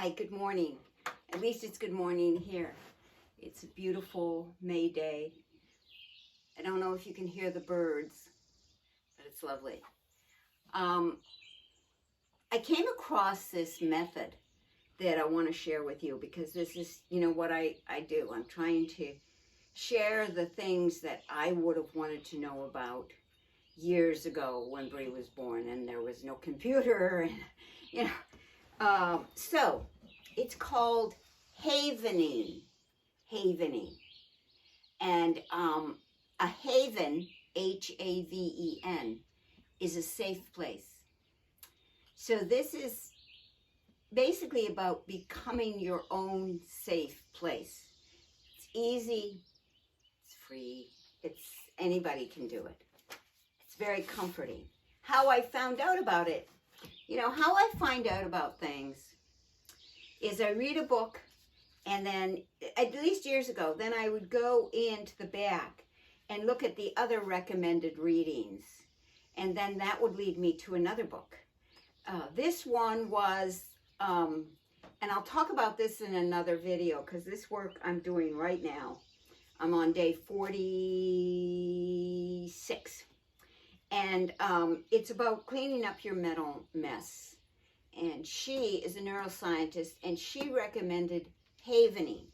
Hi, good morning. At least it's good morning here. It's a beautiful May day. I don't know if you can hear the birds, but it's lovely. I came across this method that I want to share with you because this is, what I do. I'm trying to share the things that I would have wanted to know about years ago when Bree was born and there was no computer and, so it's called havening. And a haven, Haven, is a safe place. So this is basically about becoming your own safe place. It's easy, it's free, anybody can do it. It's very comforting. How I found out about it, how I find out about things is I read a book, and then, at least years ago, then I would go into the back and look at the other recommended readings, and then that would lead me to another book. This one was, and I'll talk about this in another video, because this work I'm doing right now, I'm on day 46, and it's about cleaning up your mental mess. And she is a neuroscientist, and she recommended havening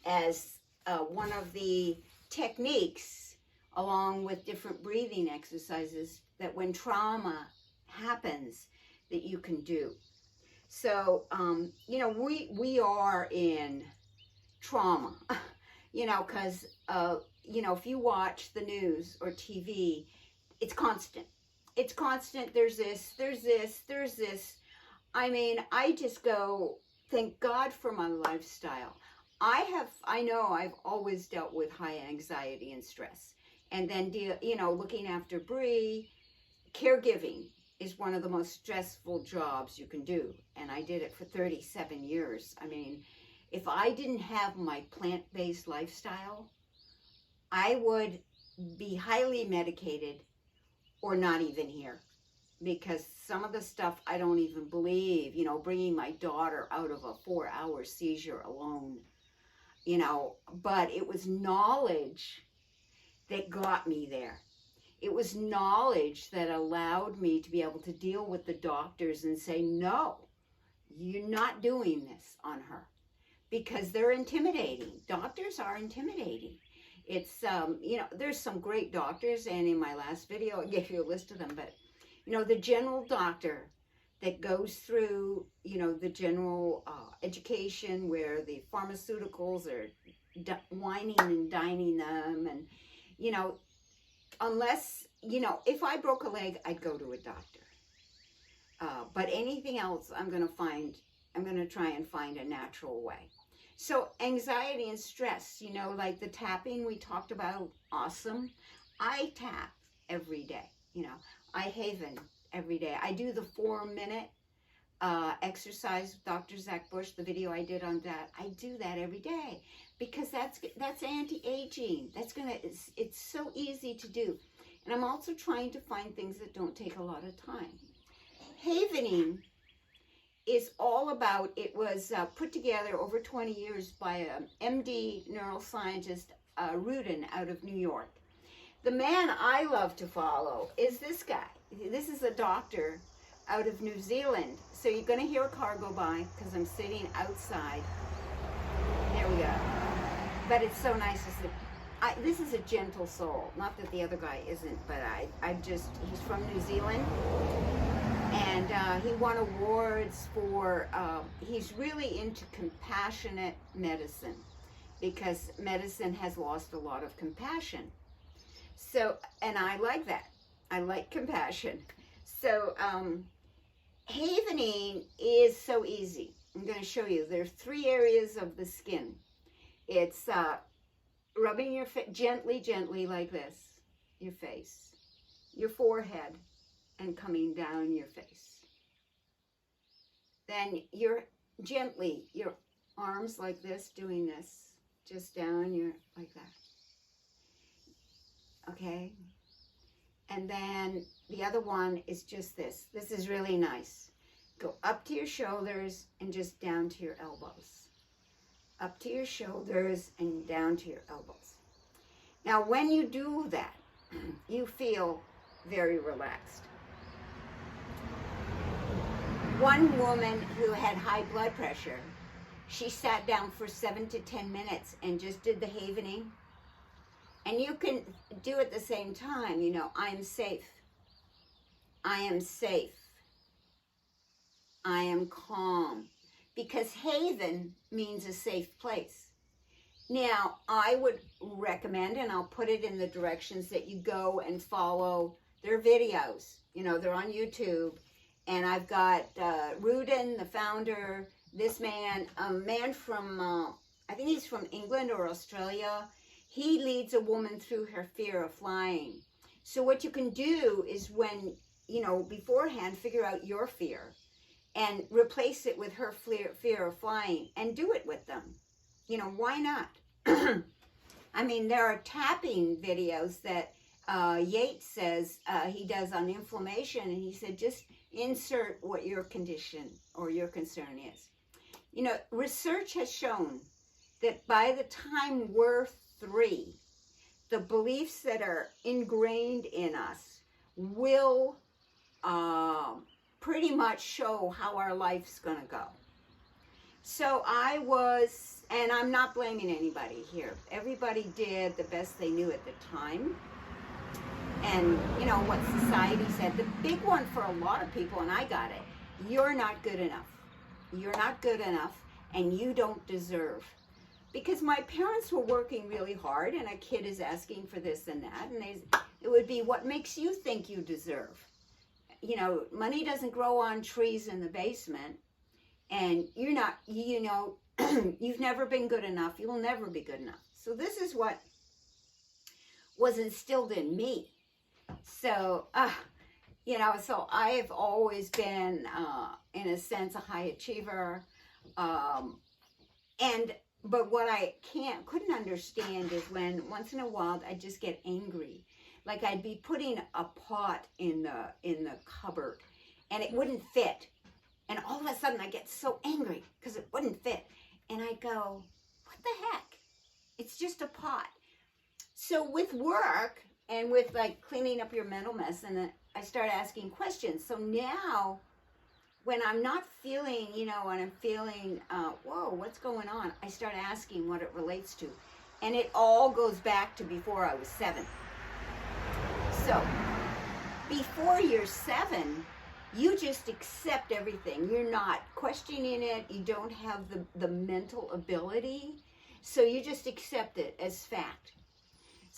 as one of the techniques, along with different breathing exercises, that when trauma happens, that you can do. So, we are in trauma, because, if you watch the news or TV, it's constant. It's constant. There's this. I mean, I just go, thank God for my lifestyle. I know I've always dealt with high anxiety and stress. And then, looking after Bree, caregiving is one of the most stressful jobs you can do. And I did it for 37 years. I mean, if I didn't have my plant-based lifestyle, I would be highly medicated or not even here. Because some of the stuff I don't even believe, bringing my daughter out of a 4-hour seizure alone, but it was knowledge that got me there. It was knowledge that allowed me to be able to deal with the doctors and say, no, you're not doing this on her, because they're intimidating. Doctors are intimidating. It's, there's some great doctors, and in my last video, I gave you a list of them, but the general doctor that goes through, the general education where the pharmaceuticals are whining and dining them. And, unless, if I broke a leg, I'd go to a doctor. But anything else, I'm going to try and find a natural way. So anxiety and stress, like the tapping we talked about, awesome. I tap every day, I haven every day. I do the 4-minute exercise with Dr. Zach Bush, the video I did on that. I do that every day because that's anti-aging. It's so easy to do. And I'm also trying to find things that don't take a lot of time. Havening is all about, it was put together over 20 years by an MD neuroscientist, Ruben, out of New York. The man I love to follow is this guy. This is a doctor out of New Zealand. So you're going to hear a car go by because I'm sitting outside. There we go. But it's so nice to see. This is a gentle soul. Not that the other guy isn't, but he's from New Zealand. And he won awards for, he's really into compassionate medicine, because medicine has lost a lot of compassion. So, and I like that. I like compassion. So, havening is so easy. I'm going to show you. There's 3 areas of the skin. It's rubbing your gently like this, your face, your forehead, and coming down your face. Then you're gently, your arms like this, doing this, just down your, like that. Okay? And then the other one is just this. This is really nice. Go up to your shoulders and just down to your elbows. Up to your shoulders and down to your elbows. Now, when you do that, you feel very relaxed. One woman who had high blood pressure, she sat down for 7 to 10 minutes and just did the havening. And you can do at the same time, you know, I am safe. I am safe. I am calm. Because haven means a safe place. Now, I would recommend, and I'll put it in the directions, that you go and follow their videos. You know, they're on YouTube. And I've got Ruben, the founder, this man, a man from, I think he's from England or Australia. He leads a woman through her fear of flying. So what you can do is when, you know, beforehand, figure out your fear and replace it with her fear of flying and do it with them. You know, why not? I mean, there are tapping videos that Yates says he does on inflammation, and he said just insert what your condition or your concern is. You know, research has shown that by the time we're 3, the beliefs that are ingrained in us will pretty much show how our life's going to go. So I was, and I'm not blaming anybody here. Everybody did the best they knew at the time. And, you know, what society said, the big one for a lot of people, and I got it, you're not good enough. You're not good enough, and you don't deserve. Because my parents were working really hard, and a kid is asking for this and that, and it would be, what makes you think you deserve? You know, money doesn't grow on trees in the basement, and you're not, you know, you've never been good enough. You'll never be good enough. So this is what was instilled in me. So, you know, so I've always been, in a sense, a high achiever. But what I couldn't understand is when once in a while I just get angry. Like I'd be putting a pot in the cupboard and it wouldn't fit. And all of a sudden I get so angry because it wouldn't fit. And I go, what the heck? It's just a pot. So with work and with like cleaning up your mental mess, and I start asking questions. So now when I'm not feeling, you know, when I'm feeling, whoa, what's going on? I start asking what it relates to. And it all goes back to before I was 7. So before you're 7, you just accept everything. You're not questioning it. You don't have the mental ability. So you just accept it as fact.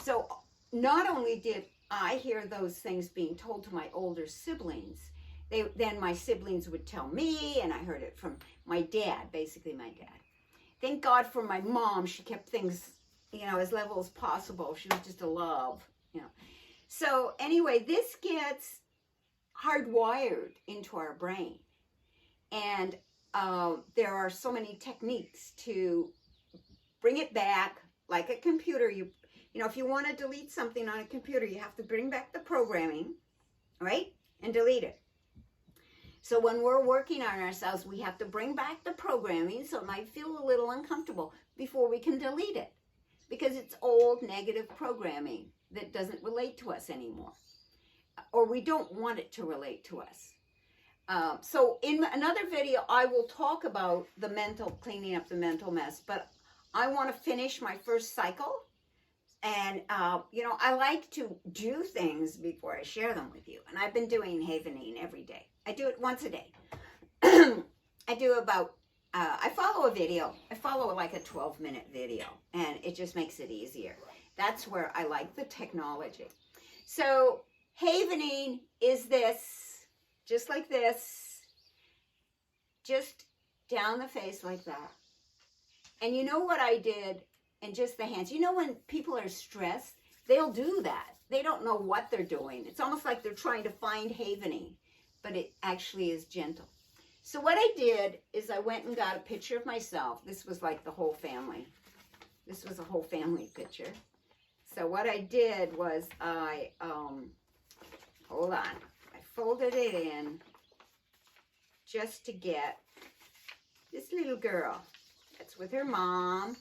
So not only did I hear those things being told to my older siblings, then my siblings would tell me, and I heard it from my dad, basically my dad. Thank God for my mom. She kept things, you know, as level as possible. She was just a love, you know. So anyway, this gets hardwired into our brain. And there are so many techniques to bring it back, like a computer. You know, if you want to delete something on a computer, you have to bring back the programming, right? And delete it. So when we're working on ourselves, we have to bring back the programming, so it might feel a little uncomfortable before we can delete it. Because it's old negative programming that doesn't relate to us anymore. Or we don't want it to relate to us. So in another video, I will talk about the cleaning up the mental mess. But I want to finish my first cycle. And, you know, I like to do things before I share them with you. And I've been doing havening every day. I do it once a day. I do about, I follow a video. I follow like a 12-minute video. And it just makes it easier. That's where I like the technology. So havening is this, just like this. Just down the face like that. And you know what I did? And just the hands. You know when people are stressed, they'll do that. They don't know what they're doing. It's almost like they're trying to find havening, but it actually is gentle. So what I did is I went and got a picture of myself. This was like the whole family. This was a whole family picture. So what I did was hold on. I folded it in just to get this little girl. That's with her mom,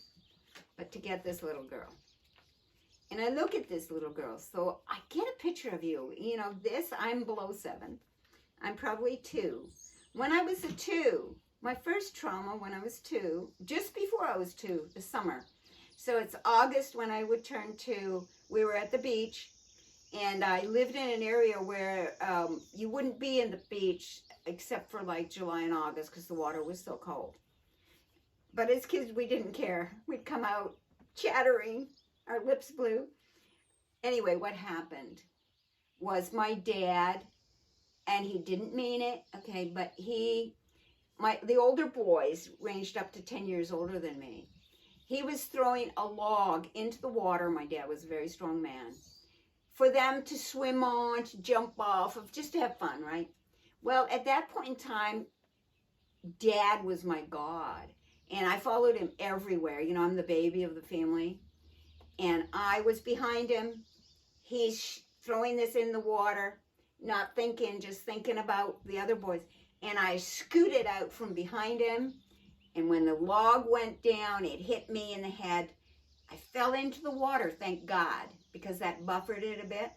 but to get this little girl. And I look at this little girl, so I get a picture of you. You know, I'm below 7. I'm probably 2. When I was a 2, my first trauma when I was 2, just before I was 2, the summer. So it's August when I would turn 2. We were at the beach, and I lived in an area where you wouldn't be in the beach except for like July and August because the water was so cold. But as kids, we didn't care. We'd come out chattering, our lips blue. Anyway, what happened was my dad, and he didn't mean it, okay, but the older boys ranged up to 10 years older than me. He was throwing a log into the water. My dad was a very strong man. For them to swim on, to jump off of, just to have fun, right? Well, at that point in time, Dad was my God. And I followed him everywhere. You know, I'm the baby of the family. And I was behind him. He's throwing this in the water, not thinking, just thinking about the other boys. And I scooted out from behind him. And when the log went down, it hit me in the head. I fell into the water, thank God, because that buffered it a bit.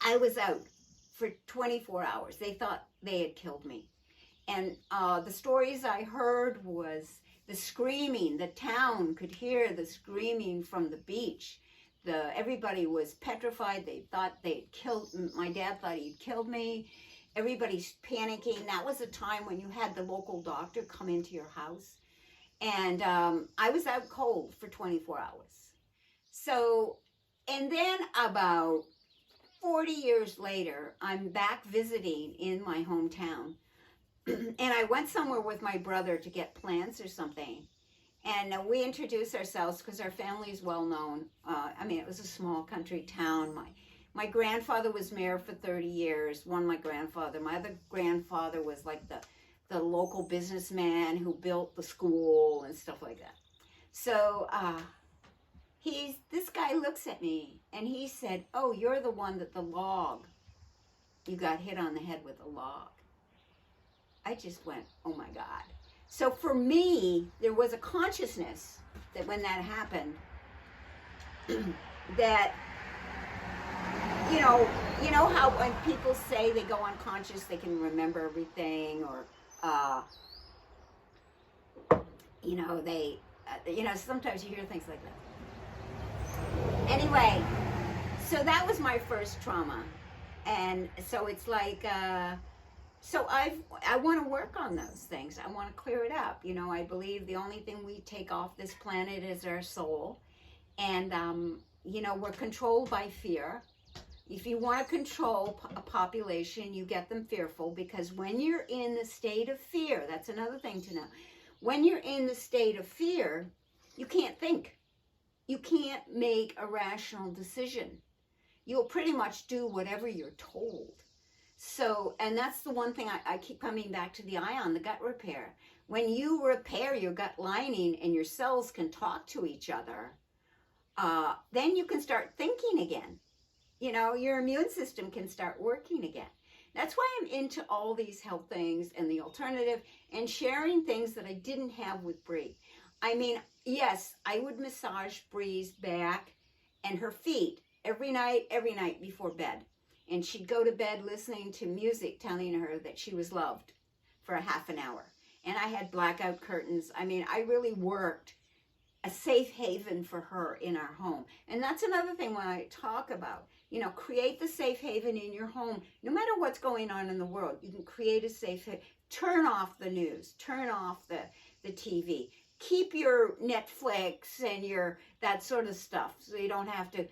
I was out for 24 hours. They thought they had killed me. And the stories I heard was the screaming. The town could hear the screaming from the beach. Everybody was petrified. They thought they'd killed, my dad thought he'd killed me. Everybody's panicking. That was a time when you had the local doctor come into your house. And I was out cold for 24 hours. So, and then about 40 years later, I'm back visiting in my hometown. And I went somewhere with my brother to get plants or something. And we introduced ourselves because our family is well known. I mean, it was a small country town. My grandfather was mayor for 30 years. My other grandfather was like the local businessman who built the school and stuff like that. So this guy looks at me and he said, "Oh, you're the one that you got hit on the head with a log." I just went, oh my God. So for me, there was a consciousness that when that happened, that, you know how when people say they go unconscious, they can remember everything, or, sometimes you hear things like that. Anyway, so that was my first trauma. And so it's like, so I want to work on those things. I want to clear it up. You know, I believe the only thing we take off this planet is our soul. And, we're controlled by fear. If you want to control a population, you get them fearful, because when you're in the state of fear, that's another thing to know. When you're in the state of fear, you can't think. You can't make a rational decision. You'll pretty much do whatever you're told. So, and that's the one thing I keep coming back to, the ion, the gut repair. When you repair your gut lining and your cells can talk to each other, then you can start thinking again. You know, your immune system can start working again. That's why I'm into all these health things and the alternative and sharing things that I didn't have with Bree. I mean, yes, I would massage Bree's back and her feet every night before bed. And she'd go to bed listening to music telling her that she was loved for a half an hour. And I had blackout curtains. I mean, I really worked a safe haven for her in our home. And that's another thing when I talk about, create the safe haven in your home. No matter what's going on in the world, you can create a safe haven. Turn off the news. Turn off the TV. Keep your Netflix and that sort of stuff so you don't have to,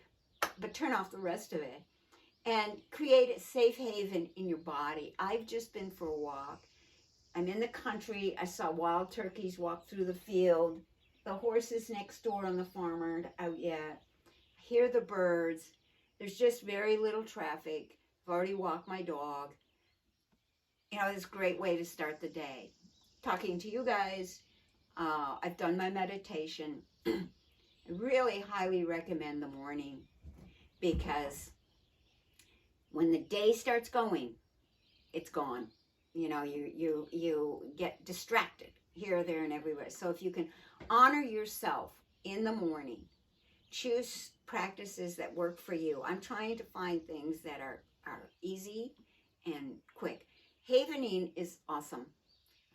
but turn off the rest of it. And create a safe haven in your body. I've just been for a walk. I'm in the country. I saw wild turkeys walk through the field. The horses next door on the farm aren't out yet. I hear the birds. There's just very little traffic. I've already walked my dog. It's a great way to start the day. Talking to you guys. I've done my meditation. I really highly recommend the morning, because when the day starts going, it's gone. You get distracted here, there, and everywhere. So if you can honor yourself in the morning, choose practices that work for you. I'm trying to find things that are easy and quick. Havening is awesome.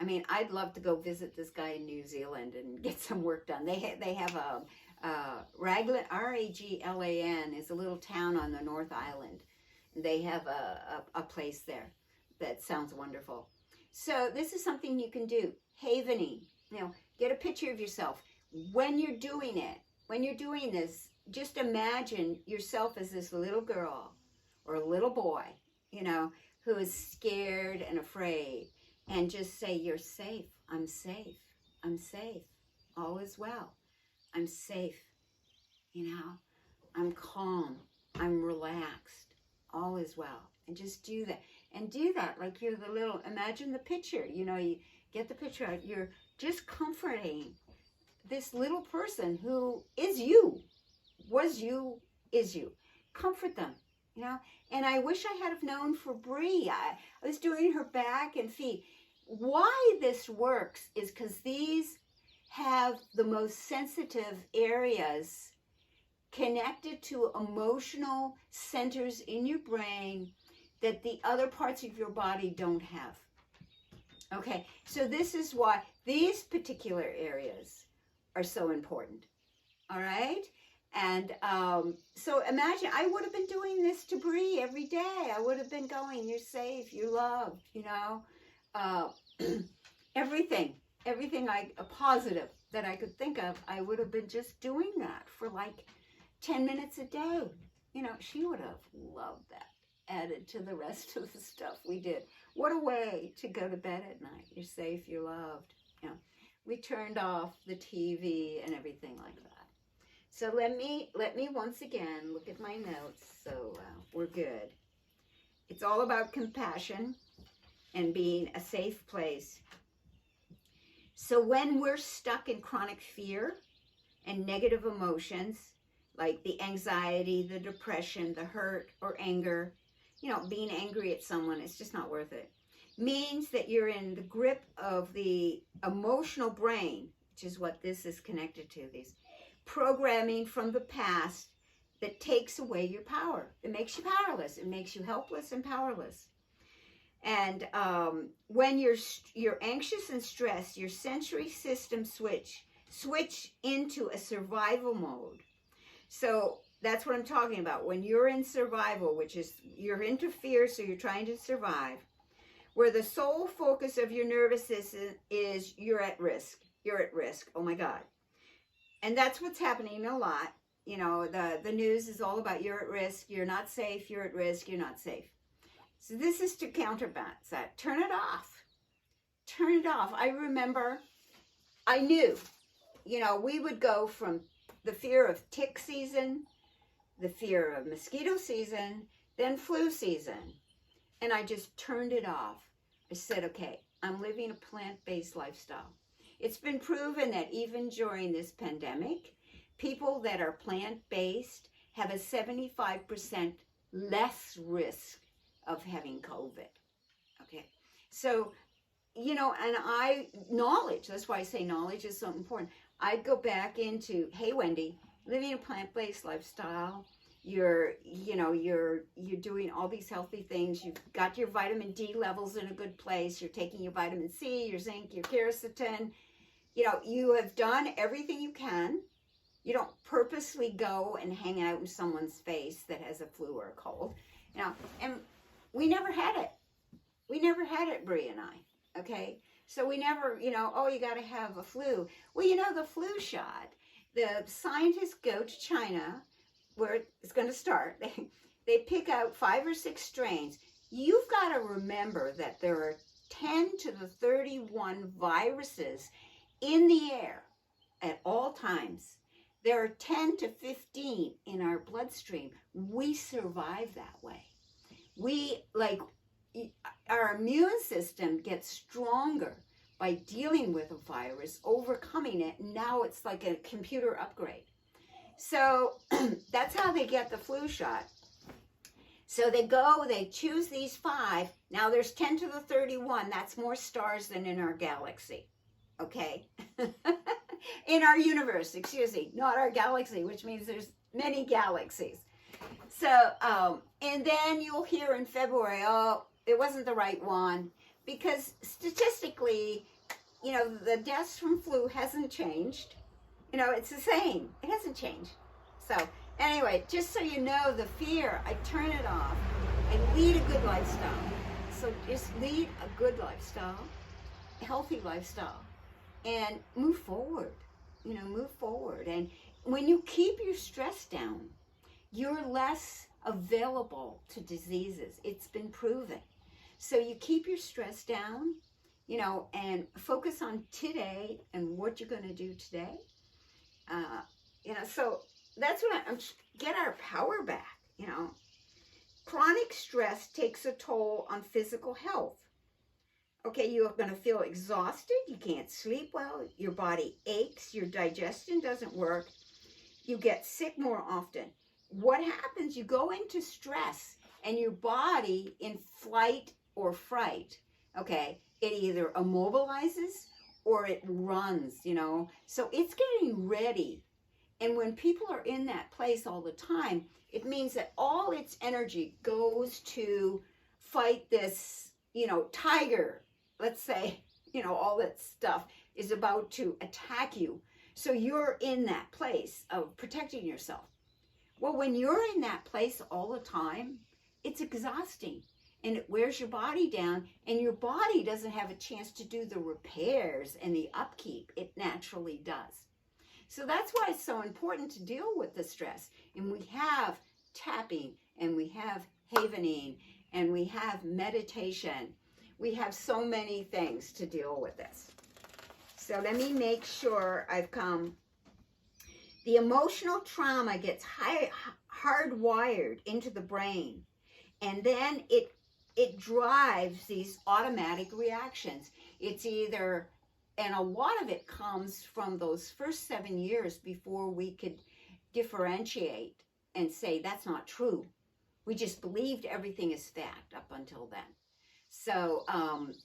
I mean, I'd love to go visit this guy in New Zealand and get some work done. They have a Raglan, Raglan is a little town on the North Island. They have a place there that sounds wonderful. So this is something you can do. Havening. Get a picture of yourself. When you're doing it, when you're doing this, just imagine yourself as this little girl or a little boy, who is scared and afraid. And just say, you're safe. I'm safe. I'm safe. All is well. I'm safe. I'm calm. I'm relaxed. All is well. And just do that. And do that like you're the little, imagine the picture. You get the picture out. You're just comforting this little person who is you. Was you, is you. Comfort them, And I wish I had have known for Bree. I was doing her back and feet. Why this works is because these have the most sensitive areas connected to emotional centers in your brain that the other parts of your body don't have. Okay, so this is why these particular areas are so important. All right? And so imagine, I would have been doing this to Bree every day. I would have been going, you're safe, you're loved, everything a positive that I could think of, I would have been just doing that for like 10 minutes a day. She would have loved that added to the rest of the stuff we did. What a way to go to bed at night. You're safe, you're loved. We turned off the TV and everything like that. So let me once again look at my notes. So we're good. It's all about compassion and being a safe place. So when we're stuck in chronic fear and negative emotions, like the anxiety, the depression, the hurt or anger, being angry at someone, it's just not worth it. Means that you're in the grip of the emotional brain, which is what this is connected to, these programming from the past that takes away your power. It makes you powerless. It makes you helpless and powerless. And when you're anxious and stressed, your sensory system switch into a survival mode. So that's what I'm talking about. When you're in survival, which is you're into fear, so you're trying to survive, where the sole focus of your nervous system is you're at risk. You're at risk. Oh my God. And that's what's happening a lot. The news is all about you're at risk, you're not safe, you're at risk, you're not safe. So this is to counterbalance that. Turn it off. Turn it off. I remember, I knew, we would go from the fear of tick season, the fear of mosquito season, then flu season. And I just turned it off. I said, okay, I'm living a plant-based lifestyle. It's been proven that even during this pandemic, people that are plant-based have a 75% less risk of having COVID. Okay. So, and knowledge, that's why I say knowledge is so important. I'd go back into, hey, Wendy, living a plant-based lifestyle, you're doing all these healthy things. You've got your vitamin D levels in a good place. You're taking your vitamin C, your zinc, your quercetin. You have done everything you can. You don't purposely go and hang out in someone's face that has a flu or a cold. And we never had it. We never had it, Bree and I. Okay? So we never, you got to have a flu. Well, the flu shot, the scientists go to China, where it's going to start. They pick out 5 or 6 strains. You've got to remember that there are 10 to the 31 viruses in the air at all times. There are 10 to 15 in our bloodstream. We survive that way. Our immune system gets stronger by dealing with a virus, overcoming it. Now it's like a computer upgrade. So that's how they get the flu shot. So they go, they choose these 5. Now there's 10 to the 31. That's more stars than in our galaxy. Okay? In our universe, excuse me, not our galaxy, which means there's many galaxies. So, and then you'll hear in February, oh, it wasn't the right one. Because statistically, you know, the deaths from flu hasn't changed. You know, it's the same. It hasn't changed. So, anyway, just so you know, the fear, I turn it off. I lead a good lifestyle. So just lead a good lifestyle, a healthy lifestyle, and move forward. You know, move forward. And when you keep your stress down, you're less available to diseases. It's been proven. So you keep your stress down, you know, and focus on today and what you're going to do today. You know, so that's what I'm get our power back, you know. Chronic stress takes a toll on physical health. Okay, you're going to feel exhausted. You can't sleep well. Your body aches. Your digestion doesn't work. You get sick more often. What happens? You go into stress and your body in flight or fright, okay, it either immobilizes or it runs, you know. So it's getting ready. And when people are in that place all the time, it means that all its energy goes to fight this, you know, tiger, let's say, you know, all that stuff is about to attack you. So you're in that place of protecting yourself. Well, when you're in that place all the time, it's exhausting and it wears your body down, and your body doesn't have a chance to do the repairs and the upkeep it naturally does. So that's why it's so important to deal with the stress. And we have tapping, and we have havening, and we have meditation. We have so many things to deal with this. So let me make sure I've come. The emotional trauma gets hardwired into the brain, and then it drives these automatic reactions. It's either, and a lot of it comes from those first 7 years before we could differentiate and say that's not true. We just believed everything is fact up until then. So,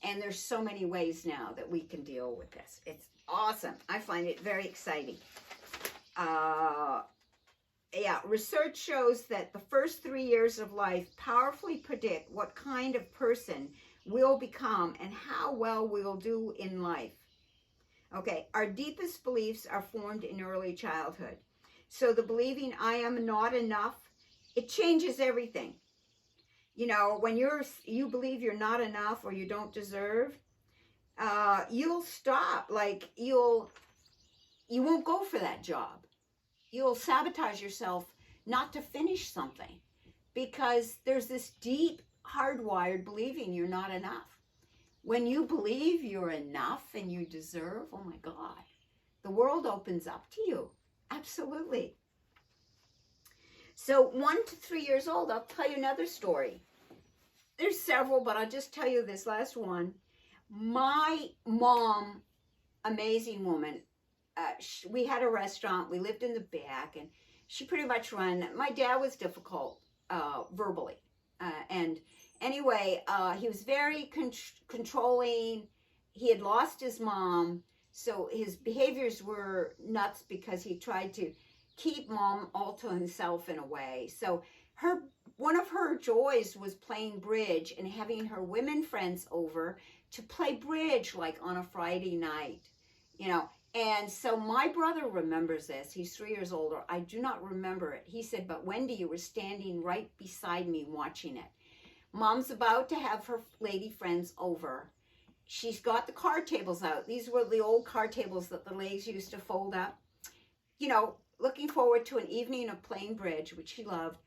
and there's so many ways now that we can deal with this. It's awesome. I find it very exciting. Yeah, research shows that the first 3 years of life powerfully predict what kind of person we'll become and how well we'll do in life. Okay, our deepest beliefs are formed in early childhood. So the believing I am not enough, it changes everything. You know, when you believe you're not enough or you don't deserve, you'll stop. Like you won't go for that job. You'll sabotage yourself not to finish something because there's this deep hardwired believing you're not enough. When you believe you're enough and you deserve, oh my God, the world opens up to you. Absolutely. So 1 to 3 years old, I'll tell you another story. There's several, but I'll just tell you this last one. My mom, amazing woman, we had a restaurant. We lived in the back, and she pretty much ran. My dad was difficult verbally. And anyway, he was very controlling. He had lost his mom, so his behaviors were nuts because he tried to keep mom all to himself in a way. So one of her joys was playing bridge and having her women friends over to play bridge like on a Friday night, you know. And so my brother remembers this. He's 3 years older. I do not remember it. He said, but Wendy, you were standing right beside me watching it. Mom's about to have her lady friends over. She's got the card tables out. These were the old card tables that the ladies used to fold up. You know, looking forward to an evening of playing bridge, which he loved.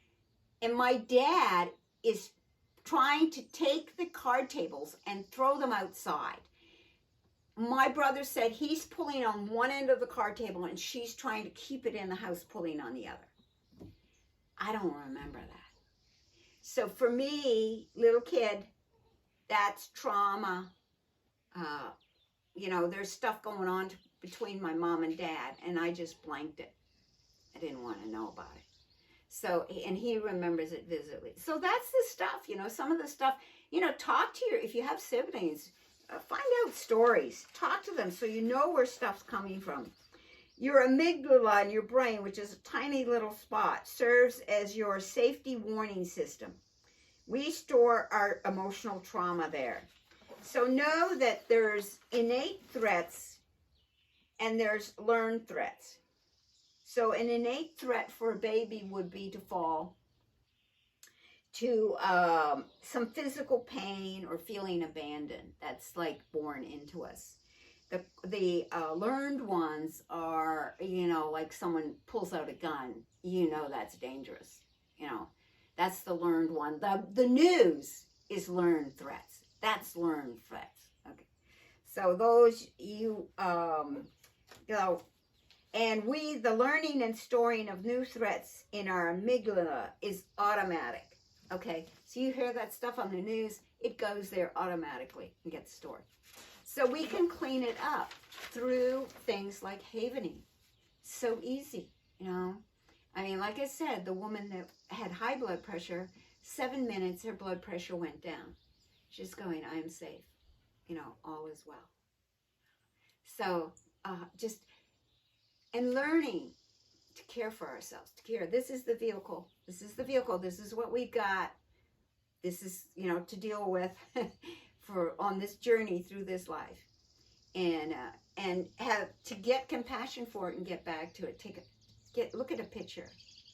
And my dad is trying to take the card tables and throw them outside. My brother said he's pulling on one end of the card table and she's trying to keep it in the house, pulling on the other. I don't remember that. So for me, little kid, that's trauma. You know, there's stuff going on between my mom and dad, and I just blanked it. I didn't want to know about it. So, and he remembers it vividly. So that's the stuff, you know, some of the stuff, you know, talk to if you have siblings, find out stories, talk to them so you know where stuff's coming from. Your amygdala in your brain, which is a tiny little spot, serves as your safety warning system. We store our emotional trauma there. So know that there's innate threats and there's learned threats. So an innate threat for a baby would be to fall, to some physical pain or feeling abandoned. That's like born into us. The learned ones are, you know, like someone pulls out a gun, you know that's dangerous. You know, that's the learned one. The news is learned threats. That's learned threats. Okay. So those you know, and the learning and storing of new threats in our amygdala is automatic. Okay, so you hear that stuff on the news, it goes there automatically and gets stored. So we can clean it up through things like havening. So easy, you know. I mean, like I said, the woman that had high blood pressure, 7 minutes, her blood pressure went down. She's going, I am safe, you know, all is well. So and learning to care for ourselves, to care. This is the vehicle. This is the vehicle. This is what we've got. This is, you know, to deal with on this journey through this life, and have to get compassion for it and get back to it. Look at a picture.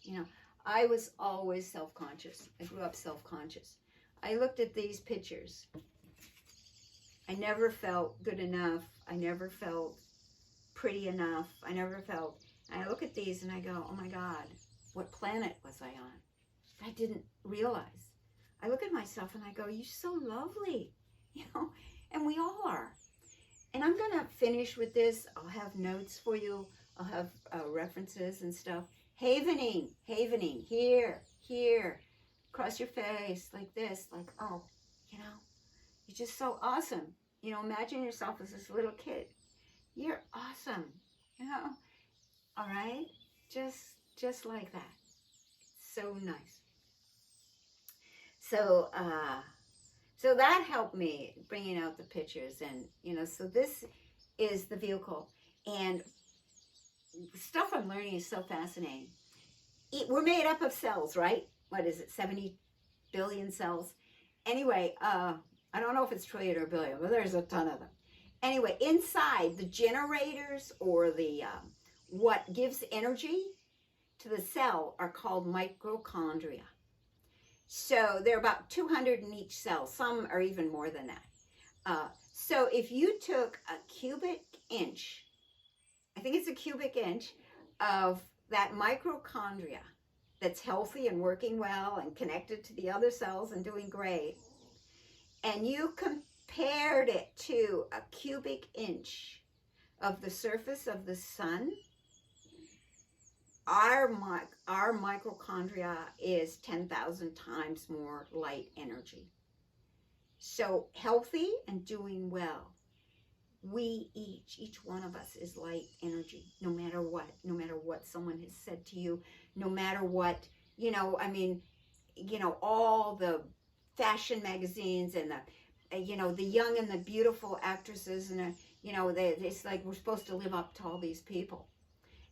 You know, I was always self-conscious. I grew up self-conscious. I looked at these pictures. I never felt good enough. I never felt pretty enough. I never felt. And I look at these and I go, oh my God, what planet was I on? I didn't realize. I look at myself and I go, you're so lovely, you know, and we all are. And I'm going to finish with this. I'll have notes for you. I'll have references and stuff. Havening, here, across your face, like this, like, oh, you know, you're just so awesome. You know, imagine yourself as this little kid. You're awesome, you know, all right? Just like that. So nice. So, so that helped me bringing out the pictures, and, you know, so this is the vehicle, and stuff I'm learning is so fascinating. We're made up of cells, right? What is it, 70 billion cells? Anyway, I don't know if it's trillion or billion, but there's a ton of them. Anyway, inside the generators or the what gives energy to the cell are called mitochondria. So there are about 200 in each cell. Some are even more than that. So if you took a cubic inch, I think it's a cubic inch of that mitochondria that's healthy and working well and connected to the other cells and doing great, and you compared it to a cubic inch of the surface of the sun, our mitochondria is 10,000 times more light energy. So healthy and doing well. We each one of us is light energy, no matter what someone has said to you, no matter what, you know, I mean, you know, all the fashion magazines and the, you know, the young and the beautiful actresses, and, you know, it's like we're supposed to live up to all these people.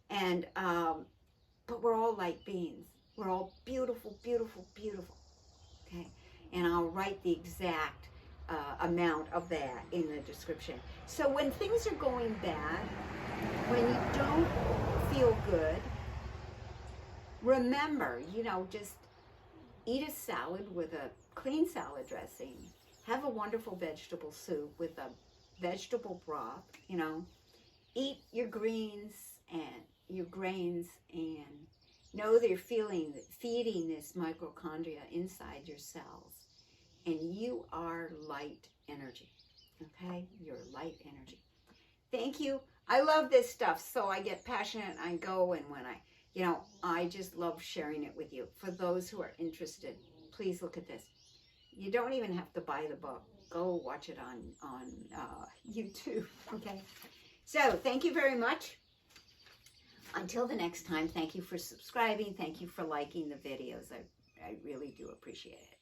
And, but we're all light beings. We're all beautiful, beautiful, beautiful. Okay. And I'll write the exact amount of that in the description. So when things are going bad, when you don't feel good, remember, you know, just eat a salad with a clean salad dressing. Have a wonderful vegetable soup with a vegetable broth, you know. Eat your greens and your grains, and know that you're feeding this mitochondria inside your cells. And you are light energy, okay? You're light energy. Thank you. I love this stuff, so I get passionate and I go, and when you know, I just love sharing it with you. For those who are interested, please look at this. You don't even have to buy the book. Go watch it on YouTube, okay? So thank you very much. Until the next time, thank you for subscribing. Thank you for liking the videos. I really do appreciate it.